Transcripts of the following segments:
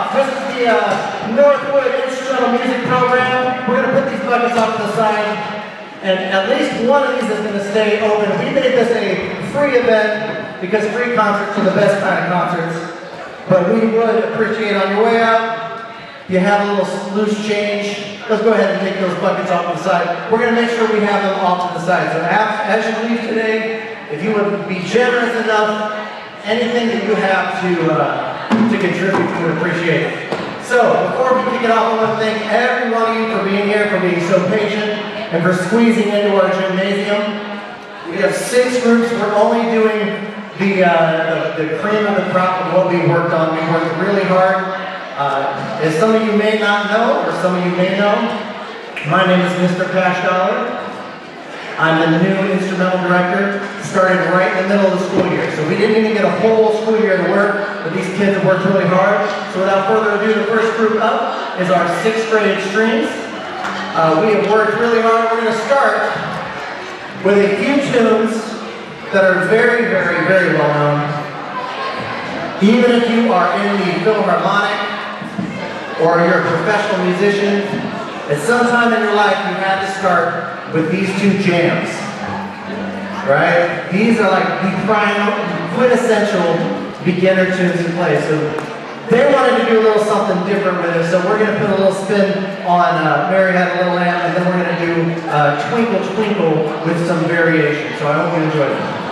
This is the Northwood instrumental music program. We're going to put these buckets off to the side, and at least one of these is going to stay open. We made this a free event because free concerts are the best kind of concerts. But we would appreciate on your way out, if you have a little loose change, let's go ahead and take those buckets off to the side. We're going to make sure we have them off to the side. So as you leave today, if you would be generous enough, anything that you have to contribute, we would appreciate it. So, before we kick it off, I want to thank every one of you for being here, for being so patient, and for squeezing into our gymnasium. We have 6 groups. We're only doing the cream of the crop of what we worked on. We worked really hard. As some of you may not know, or some of you may know, my name is Mr. Cashdollar. I'm the new instrumental director, started right in the middle of the school year. So we didn't even get a whole school year to work, but these kids have worked really hard. So without further ado, the first group up is our 6th grade strings. We have worked really hard. We're going to start with a few tunes that are very, very, very well known. Even if you are in the Philharmonic or you're a professional musician, at some time in your life you had to start with these 2 jams, right? These are like the prime, quintessential beginner tunes to play. So they wanted to do a little something different with it, so we're going to put a little spin on Mary Had a Little Lamb, and then we're going to do Twinkle Twinkle with some variation. So I hope you enjoy it.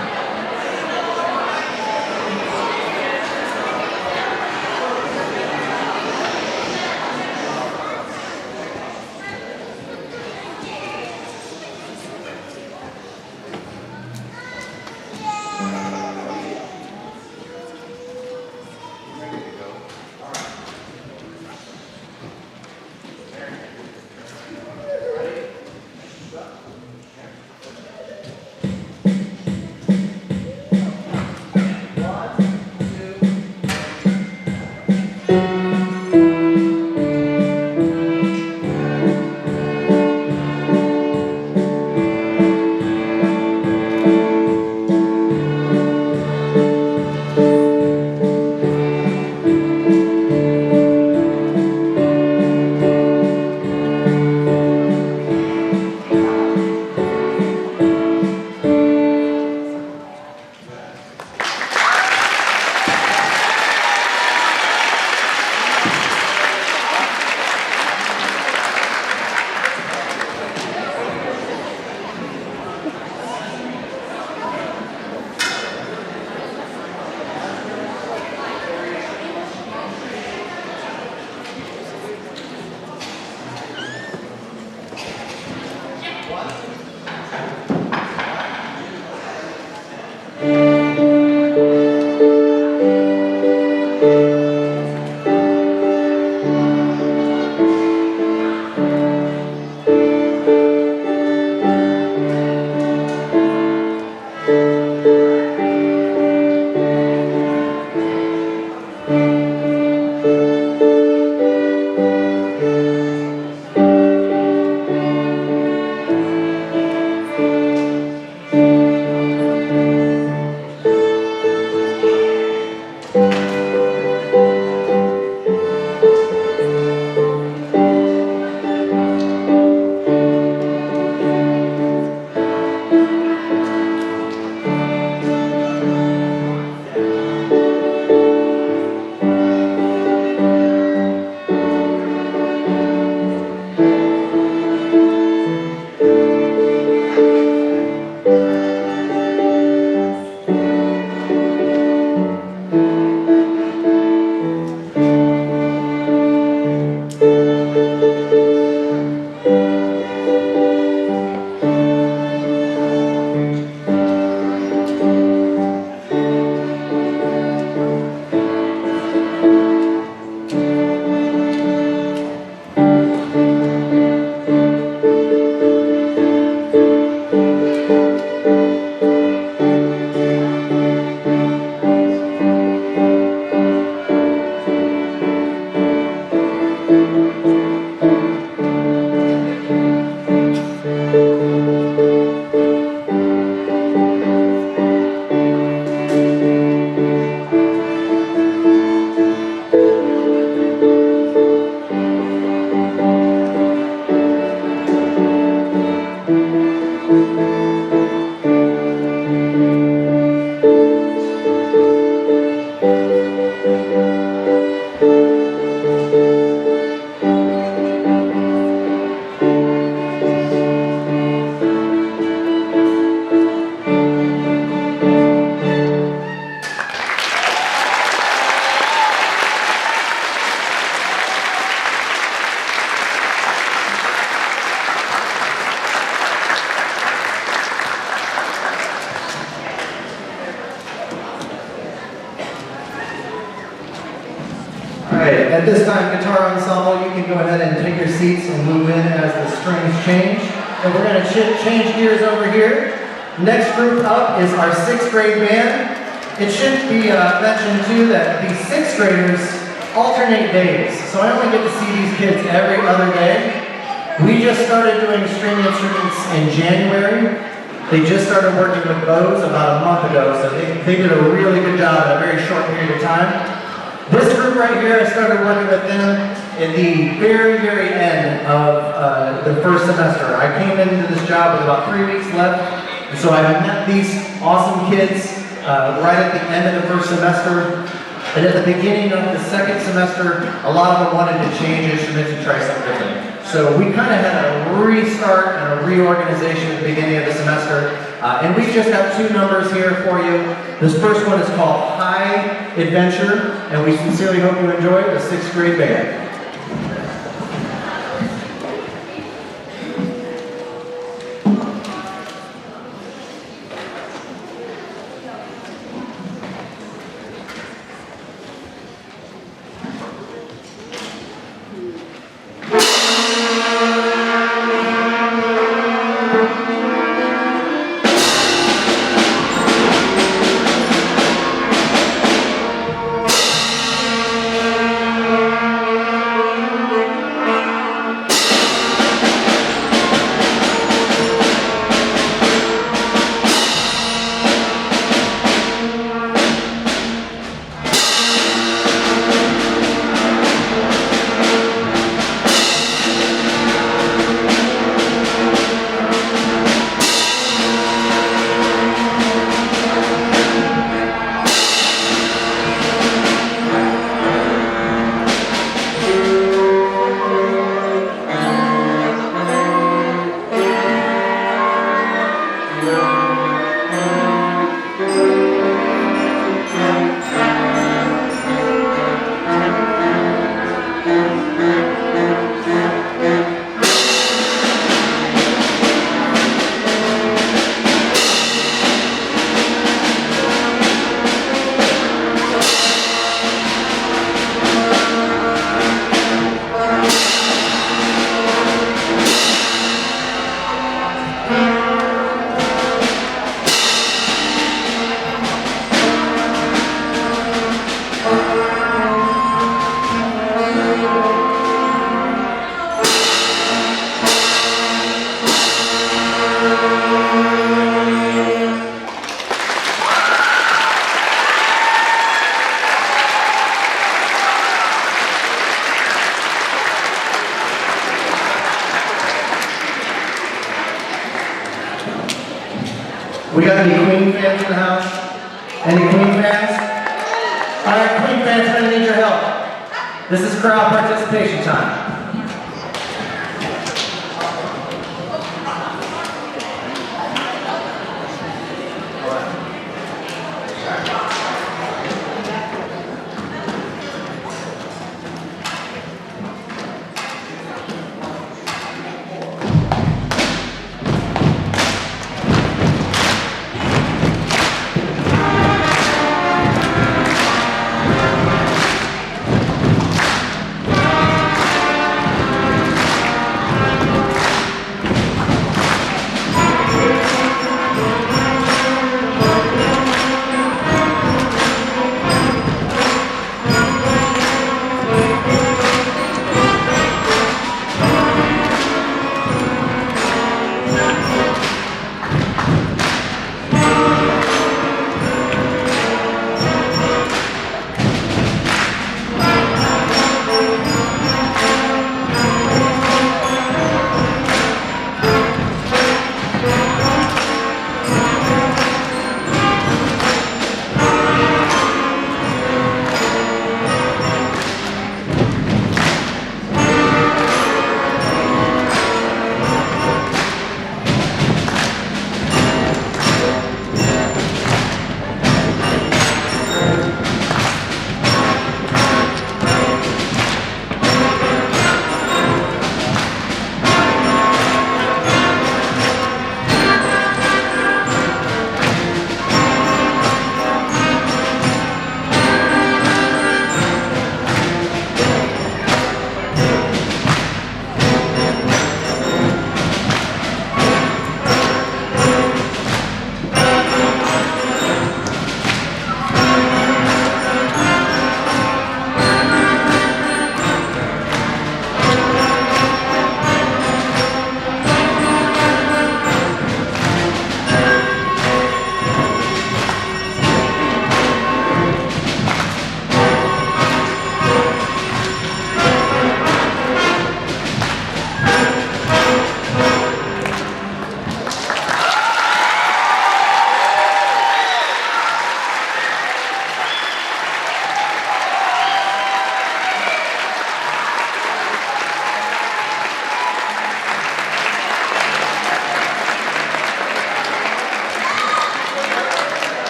at this time, guitar ensemble, you can go ahead and take your seats and move in as the strings change. And we're going to change gears over here. Next group up is our 6th grade band. It should be mentioned too that the 6th graders alternate days. So I only get to see these kids every other day. We just started doing string instruments in January. They just started working with bows about a month ago, so they did a really good job in a very short period of time. This group right here, I started working with them in the very, very end of the first semester. I came into this job with about 3 weeks left, and so I met these awesome kids right at the end of the first semester. And at the beginning of the second semester, a lot of them wanted to change instruments and try something different. So we kind of had a restart and a reorganization at the beginning of the semester. And we just have 2 numbers here for you. This first one is called High Adventure, and we sincerely hope you enjoy the 6th grade band. We got any Queen fans in the house? Any Queen fans? All right, Queen fans, I'm gonna need your help. This is crowd participation time.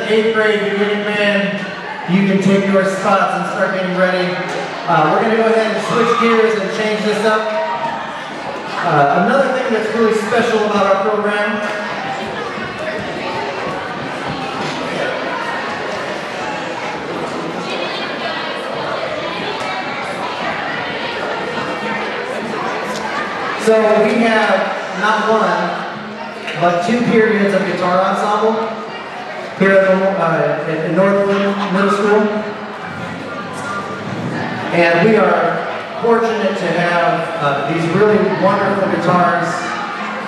8th grade beginning band, you can take your spots and start getting ready. We're going to go ahead and switch gears and change this up. Another thing that's really special about our program so we have not one, but 2 periods of guitar ensemble here at Northwood Middle School. And we are fortunate to have these really wonderful guitars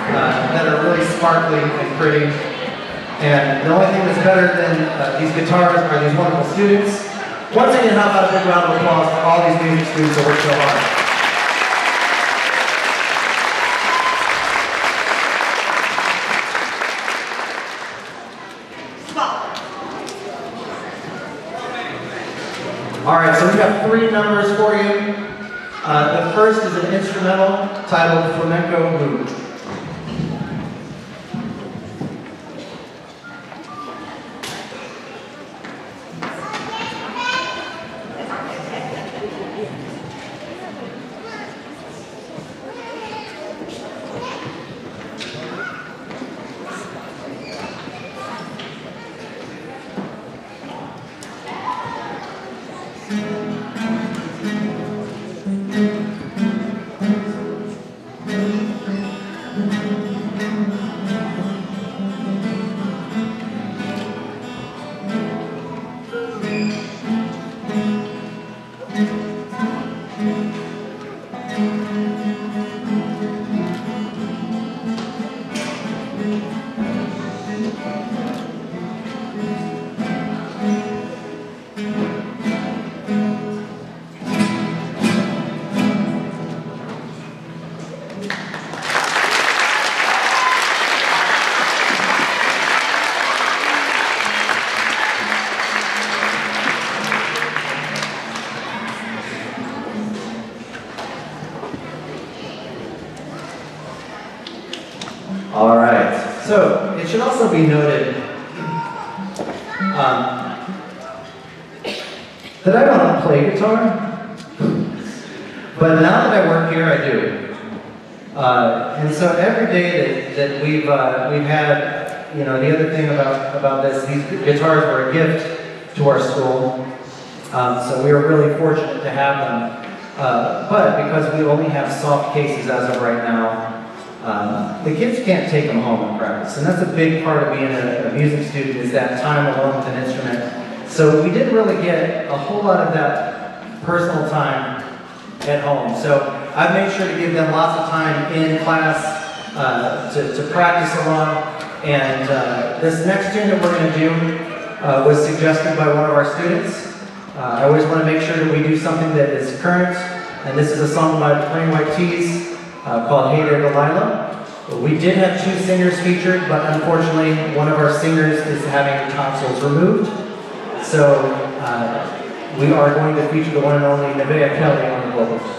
that are really sparkly and pretty. And the only thing that's better than these guitars are these wonderful students. Once again, how about a big round of applause for all these music students that work so hard. All right, so we have 3 numbers for you. The first is an instrumental titled Flamenco Mood. All right, so it should also be noted that I don't play guitar, but now that I work here, I do. And so every day that we've had, you know, the other thing about this, these guitars were a gift to our school, so we were really fortunate to have them. But because we only have soft cases as of right now, the kids can't take them home and practice, and that's a big part of being a music student, is that time alone with an instrument. So we didn't really get a whole lot of that personal time at home. So I've made sure to give them lots of time in class to practice along. And this next tune that we're going to do was suggested by one of our students. I always want to make sure that we do something that is current, and this is a song by Plain White Tees called Hey There Delilah. We did have 2 singers featured, but unfortunately one of our singers is having tonsils removed. So we are going to feature the one and only Nevaeh Kelly on the vocals.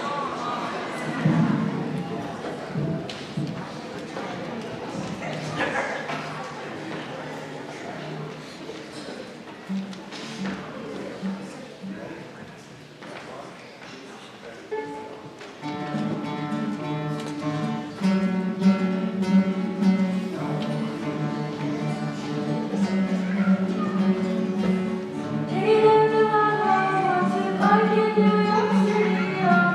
Hey there, Delilah, what's it like in New York City? I'm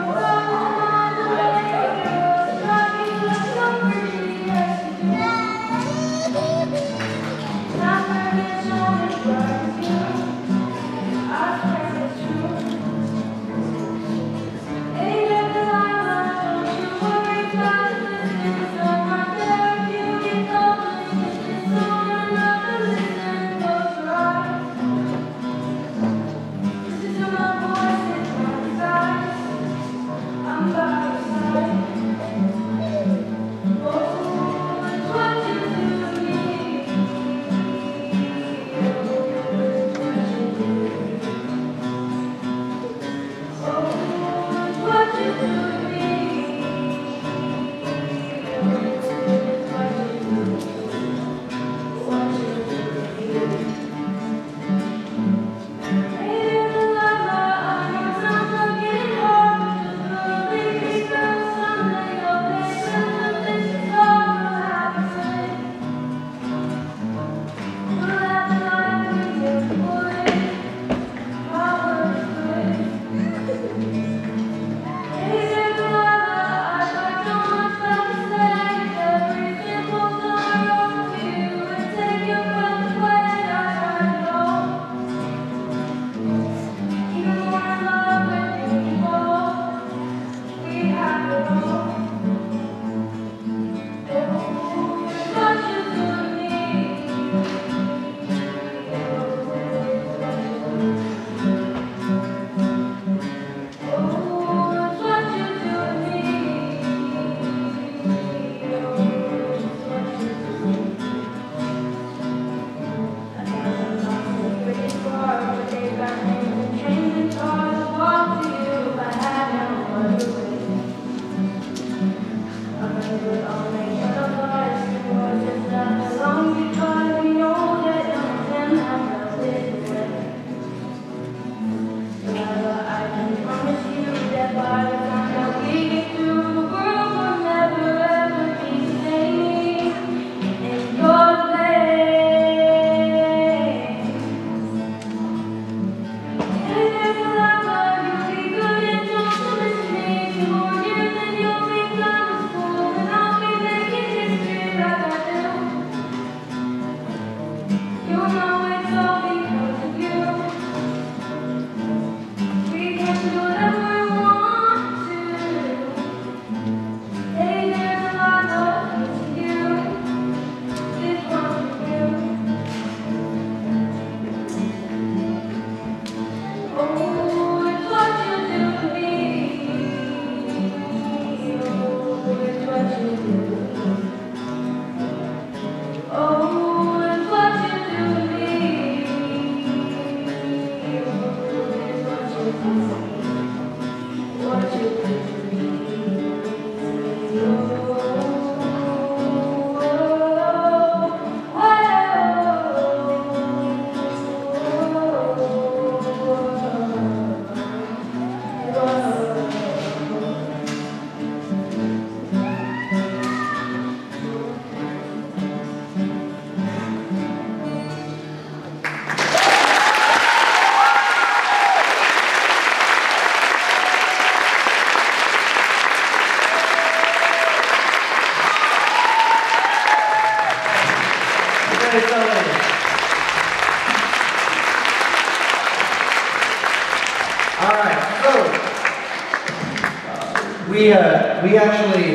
We actually,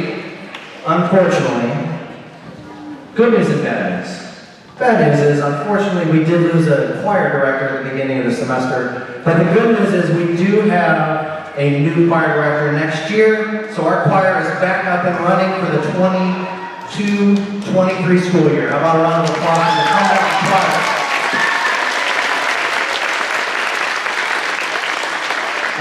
unfortunately, good news and bad news. Bad news is, unfortunately, we did lose a choir director at the beginning of the semester. But the good news is we do have a new choir director next year. So our choir is back up and running for the 22-23 school year. How about a round of applause for the comeback choir?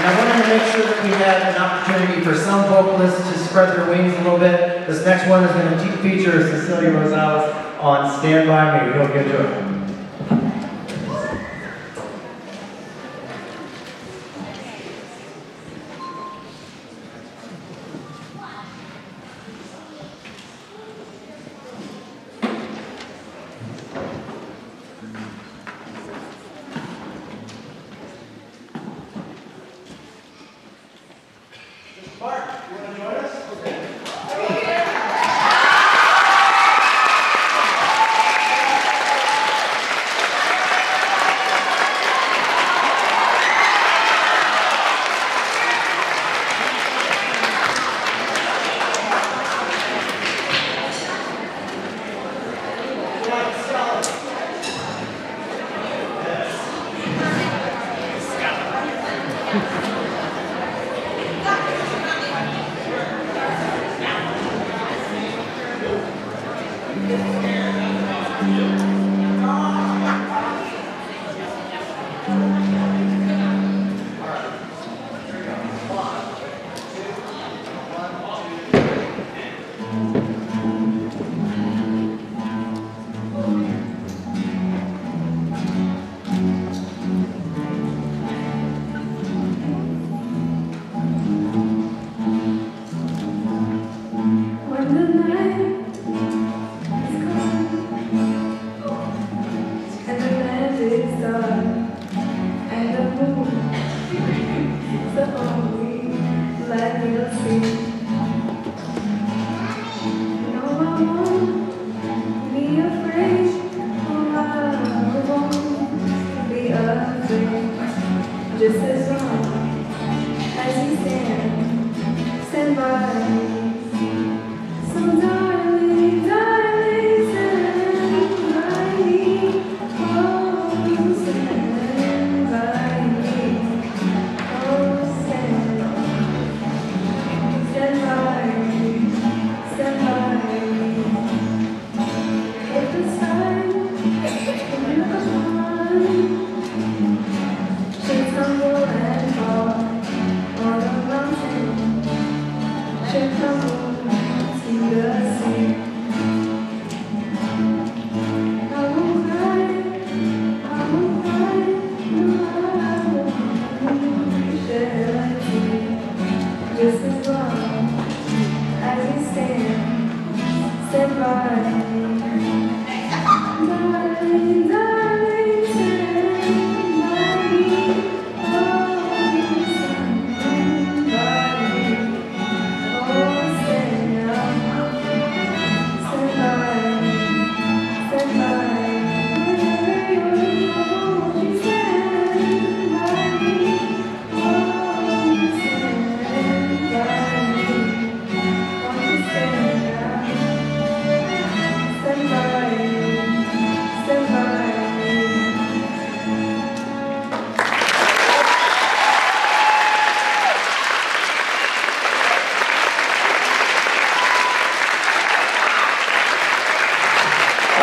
And I wanted to make sure that we had an opportunity for some vocalists to spread their wings a little bit. This next one is going to feature Cecilia Rosales on Stand By Me. We'll get to it.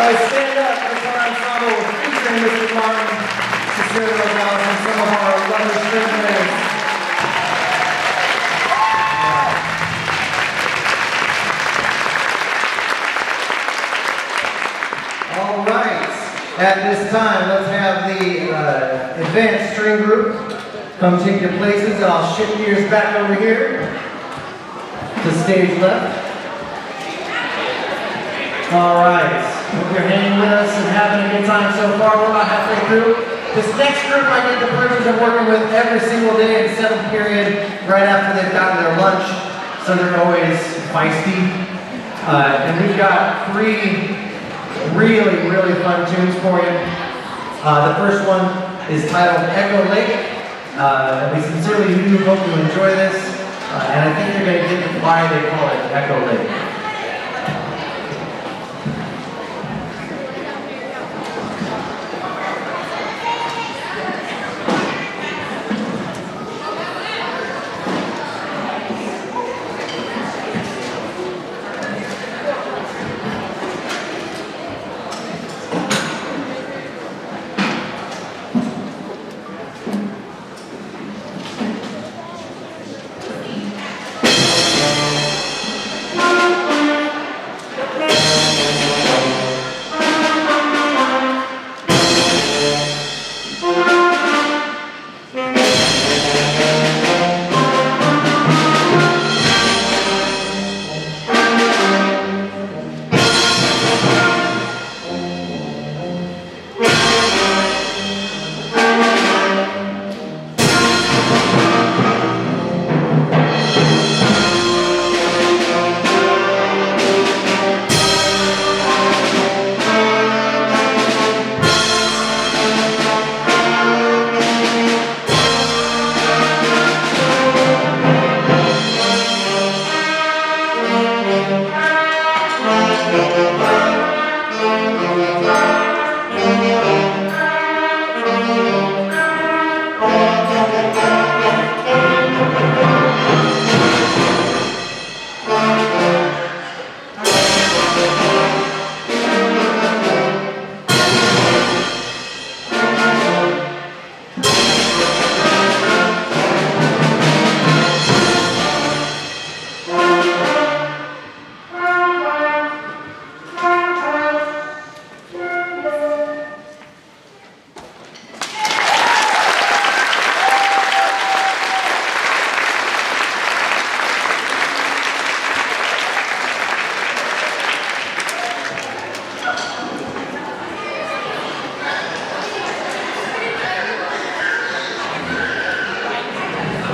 Stand up as our ensemble featuring Mr. Martin, Cecilia Rosales, and some of our lovely string players. All right. At this time, let's have the advanced string group come take your places, and I'll shift gears back over here to stage left. All right. Hope you're hanging with us and having a good time so far. We're about halfway through. This next group I get the privilege of working with every single day in 7th period, right after they've gotten their lunch, so they're always feisty. And we've got 3 really, really fun tunes for you. The first one is titled Echo Lake. We sincerely do hope you enjoy this, and I think you're going to get why they call it Echo Lake.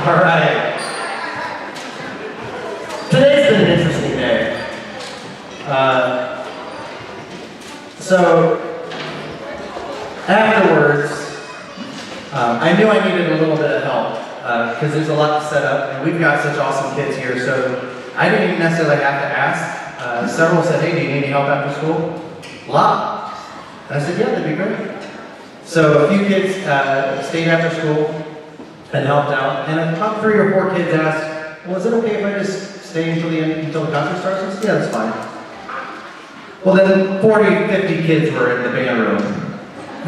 All right. Today's been an interesting day. So afterwards, I knew I needed a little bit of help because there's a lot to set up, and we've got such awesome kids here. So I didn't even necessarily have to ask. Several said, "Hey, do you need any help after school?" A lot. And I said, "Yeah, that'd be great." So a few kids stayed after school and helped out, and about 3 or 4 kids asked, "Well, is it okay if I just stay until the end, until the concert starts?" I said, "Yeah, that's fine." Well, then 40, 50 kids were in the band room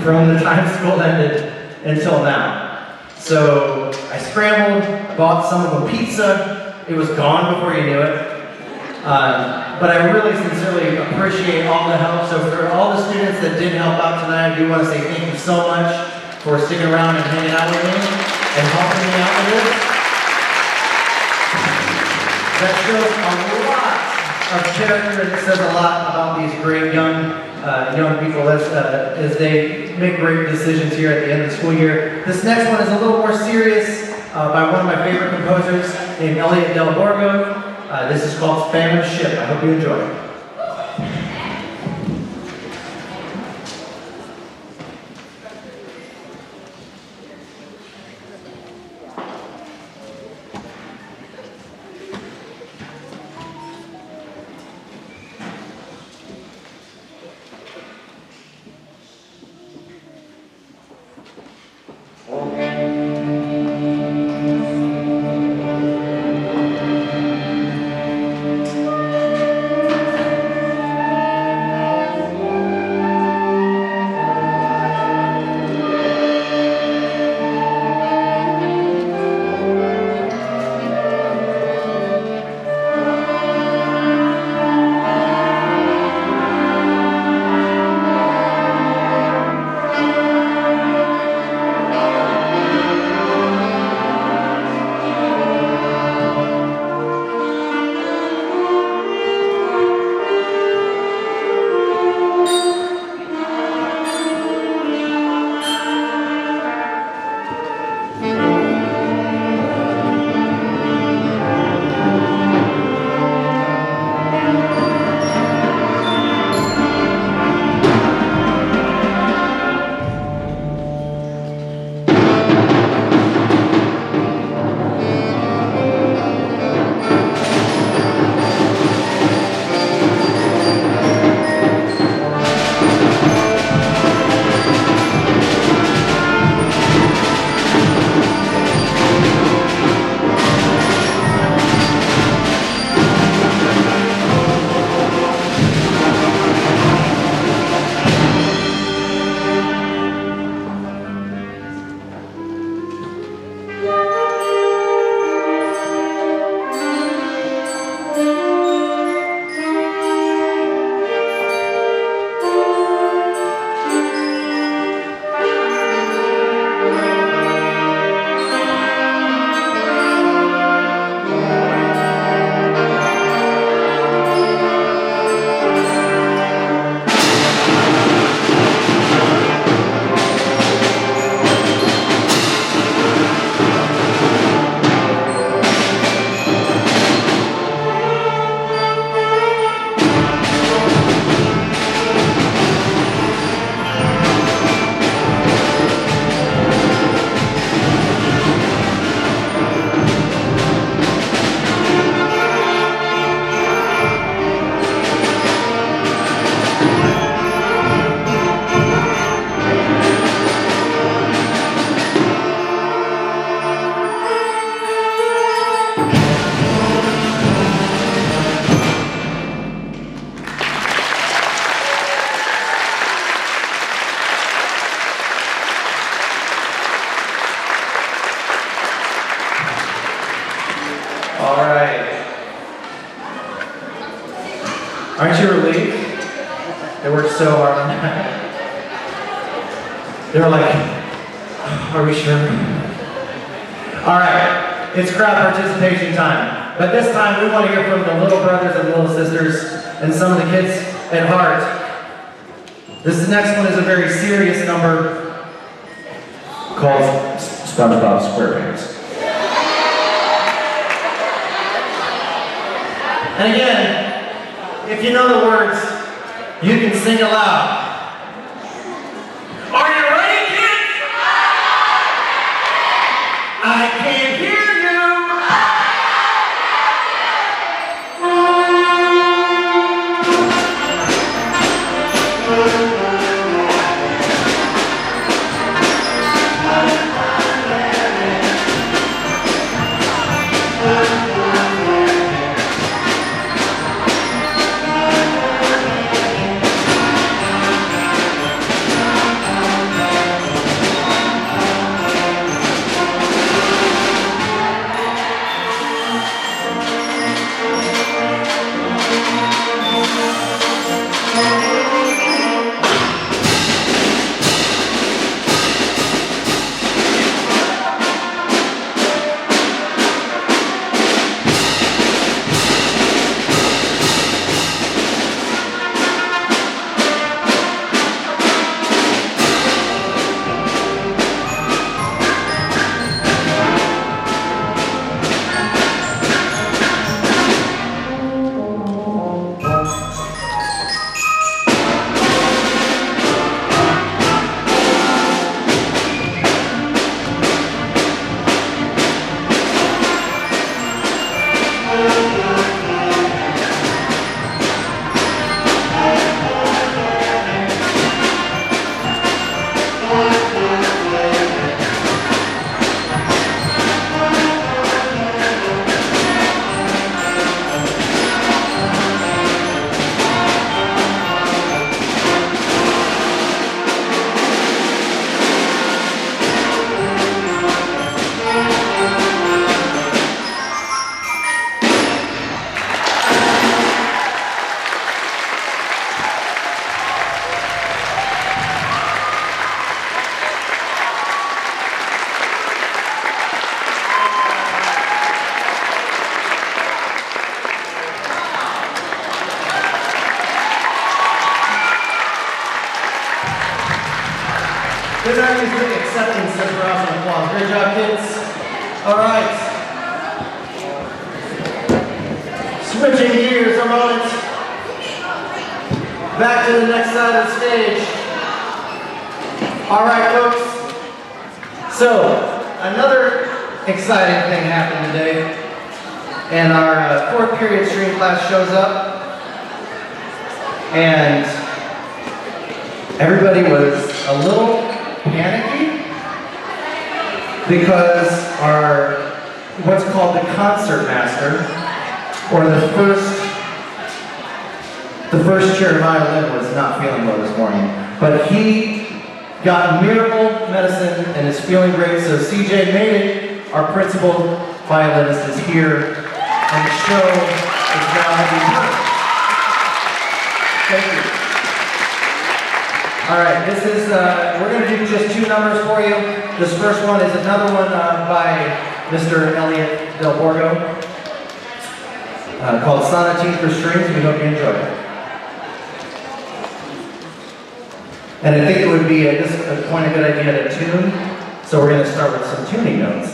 from the time school ended until now. So I scrambled, bought some of them pizza. It was gone before you knew it. But I really sincerely appreciate all the help. So for all the students that did help out tonight, I do want to say thank you so much for sticking around and hanging out with me and helping me out with this. That shows a lot of character, and it says a lot about these great young people as they make great decisions here at the end of the school year. This next one is a little more serious by one of my favorite composers named Elliot Del Borgo. This is called Phantom Ship. I hope you enjoy it. All right. Aren't you relieved? They worked so hard on that. They were like, are we sure? All right, it's crowd participation time. But this time we want to hear from the little brothers and little sisters and some of the kids at heart. This next one is a very serious number called SpongeBob SquarePants. And again, if you know the words, you can sing aloud. Are you ready, kids? I can't hear you. There's our music acceptance as round of applause. Great job, kids. All right. Switching gears a moment. Back to the next side of the stage. All right, folks. So, another exciting thing happened today. And our fourth period stream class shows up. And everybody was a little panicky because our what's called the concert master, or the first chair violin, was not feeling well this morning. But he got miracle medicine and is feeling great. So CJ made it. Our principal violinist is here, and the show is now heading. Thank you. All right, this is, we're going to do just two numbers for you. This first one is another one by Mr. Elliot Del Borgo, called Sonatine for Strings. We hope you enjoy it. And I think it would be at this point a good idea to tune, so we're going to start with some tuning notes.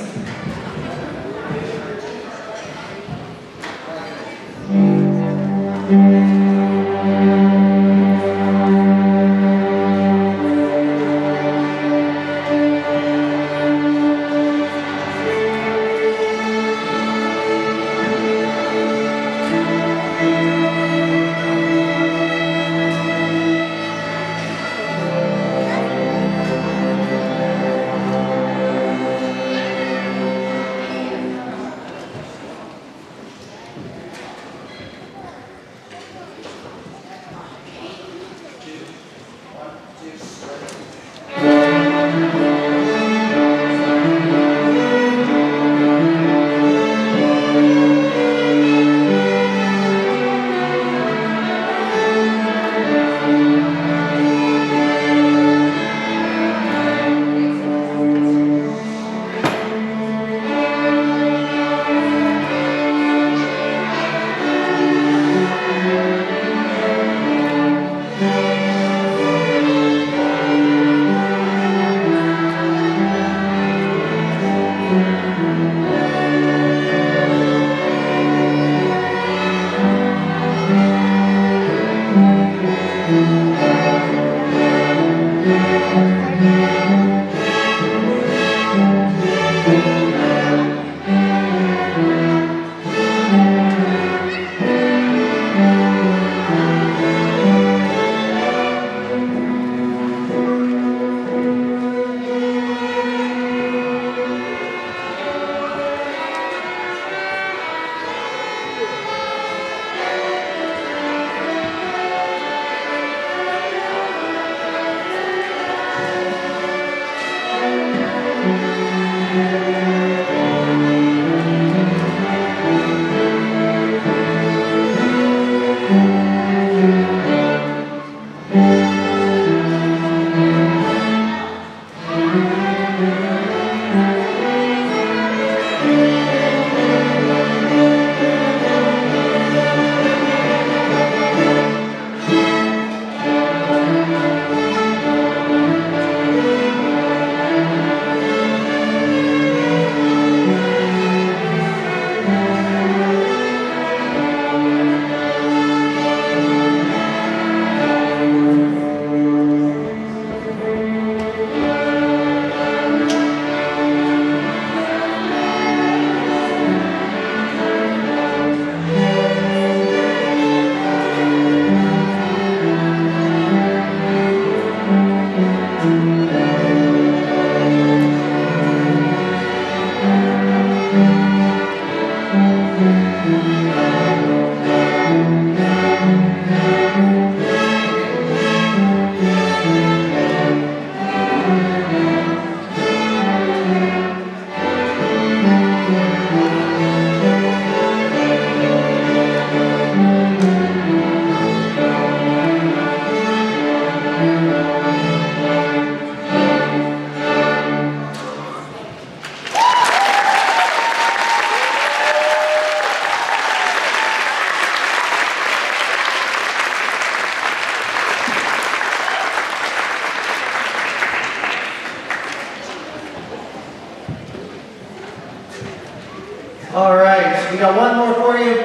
All right, we got one more for you.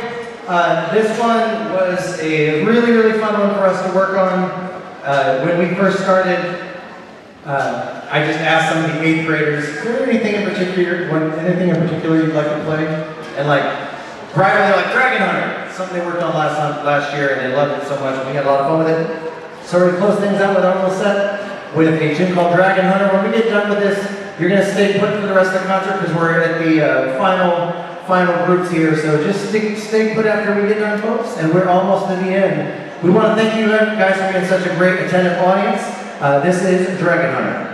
This one was a really, really fun one for us to work on. When we first started, I just asked some of the 8th graders, is there anything in particular you'd like to play? And like, right away they're like, Dragon Hunter, something they worked on last year, and they loved it so much, and we had a lot of fun with it. So we're gonna close things out with our little set with a tune called Dragon Hunter. When we get done with this, you're gonna stay put for the rest of the concert because we're at the final groups here, so just stay put after we get done, folks, and we're almost to the end. We want to thank you guys for being such a great attentive audience. This is Dragon Hunter.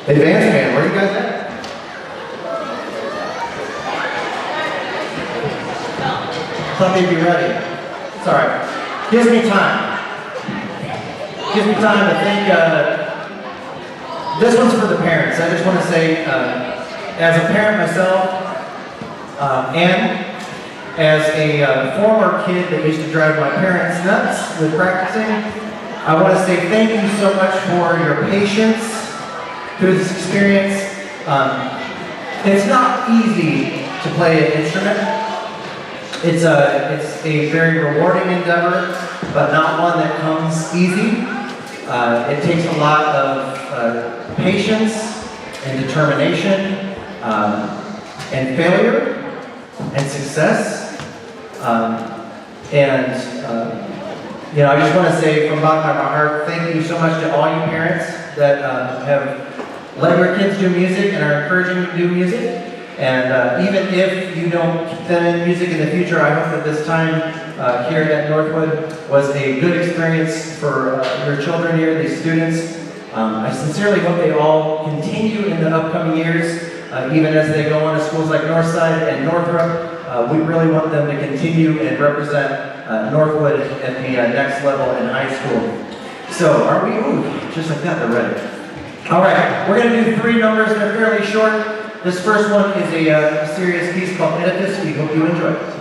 Advanced band, where are you guys at? Thought they'd be ready. It's all right. Gives me time. Gives me time to think. This one's for the parents. I just want to say, as a parent myself, and as a former kid that used to drive my parents nuts with practicing, I want to say thank you so much for your patience through this experience. It's not easy to play an instrument. It's a very rewarding endeavor, but not one that comes easy. It takes a lot of patience and determination and failure and success. You know, I just want to say from the bottom of my heart, thank you so much to all you parents that have let your kids do music and are encouraging you to do music. And even if you don't keep them in music in the future, I hope that this time here at Northwood was a good experience for your children here, these students. I sincerely hope they all continue in the upcoming years, even as they go on to schools like Northside and Northrop. We really want them to continue and represent Northwood at the next level in high school. So, are we? Ooh, just like that, they're ready. All right, we're going to do 3 numbers. They're fairly short. This first one is a serious piece called Edifice. We hope you enjoy it.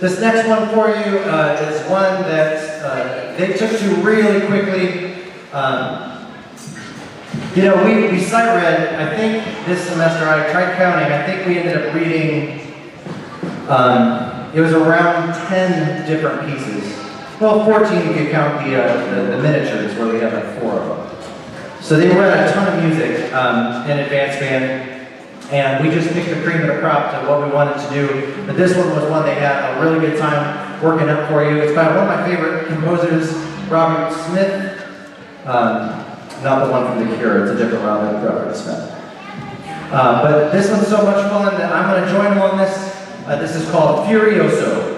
This next one for you is one that they took to really quickly. You know, we sight read, I think this semester, I tried counting, I think we ended up reading, it was around 10 different pieces. Well, 14 if you count the miniatures, where we have like 4 of them. So they read a ton of music in advanced band. And we just picked the cream of the crop to what we wanted to do. But this one was one they had a really good time working up for you. It's by one of my favorite composers, Robert Smith. Not the one from The Cure, it's a different Robert Smith. But this one's so much fun that I'm going to join him on this. This is called Furioso.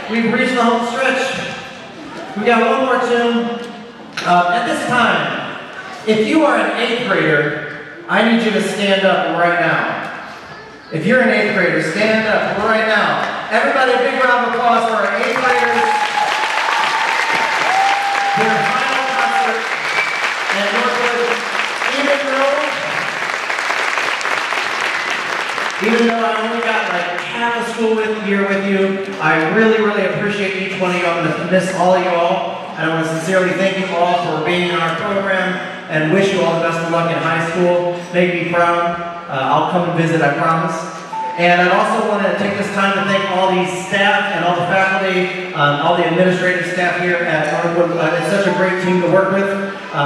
we've reached the home stretch. We got one more tune. At this time, if you are an 8th grader, I need you to stand up right now. If you're an 8th grader, stand up right now. Everybody, a big round of applause for our 8th graders. Their final concert at Northwood. Even though I only got like half a school year with you, I really, really appreciate each one of you. I'm going to miss all of you all. And I want to sincerely thank you all for being in our program and wish you all the best of luck in high school. Make me proud. I'll come and visit, I promise. And I also want to take this time to thank all the staff and all the faculty, all the administrative staff here at Northwood. It's such a great team to work with.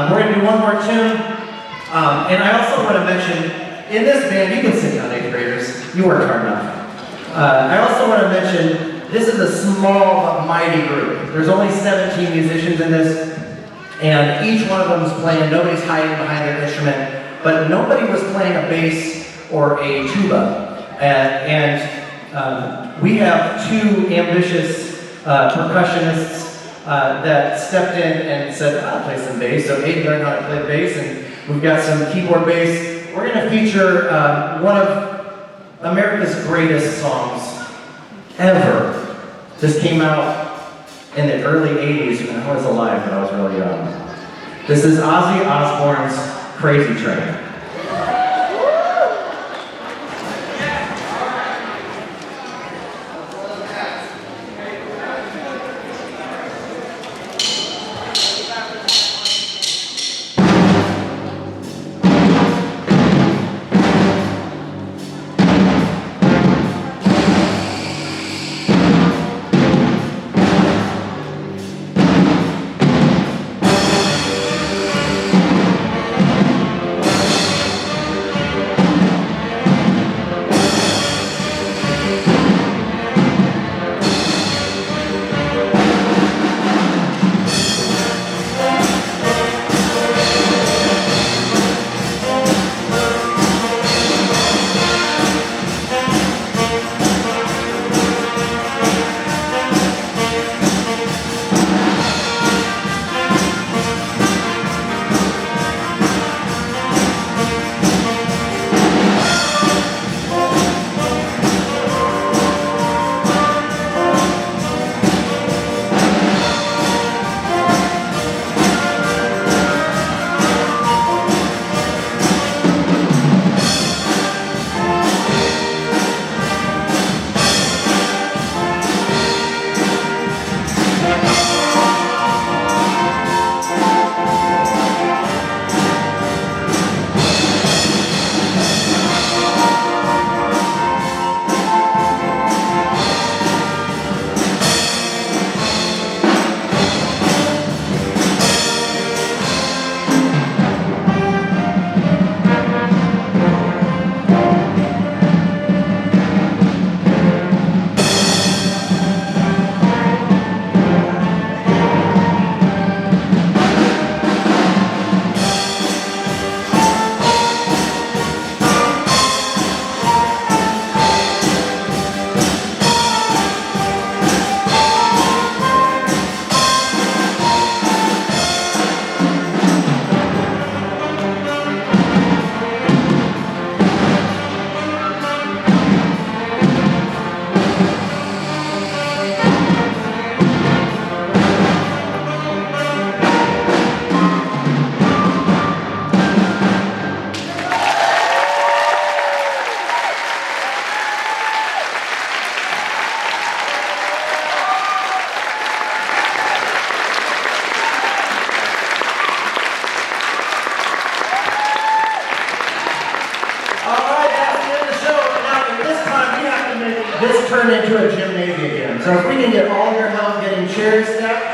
We're going to do one more tune. And I also want to mention, in this band, you can sit down, 8th graders. You worked hard enough. I also want to mention, this is a small but mighty group. There's only 17 musicians in this, and each one of them is playing. Nobody's hiding behind their instrument, but nobody was playing a bass or a tuba. We have 2 ambitious percussionists that stepped in and said, I'll play some bass. So Aiden learned how to play bass, and we've got some keyboard bass. We're going to feature one of America's greatest songs ever. This came out in the early 80s when I was alive, but I was really young. This is Ozzy Osbourne's Crazy Train. This turned into a gymnasium. So if we can get all your help getting chairs stacked,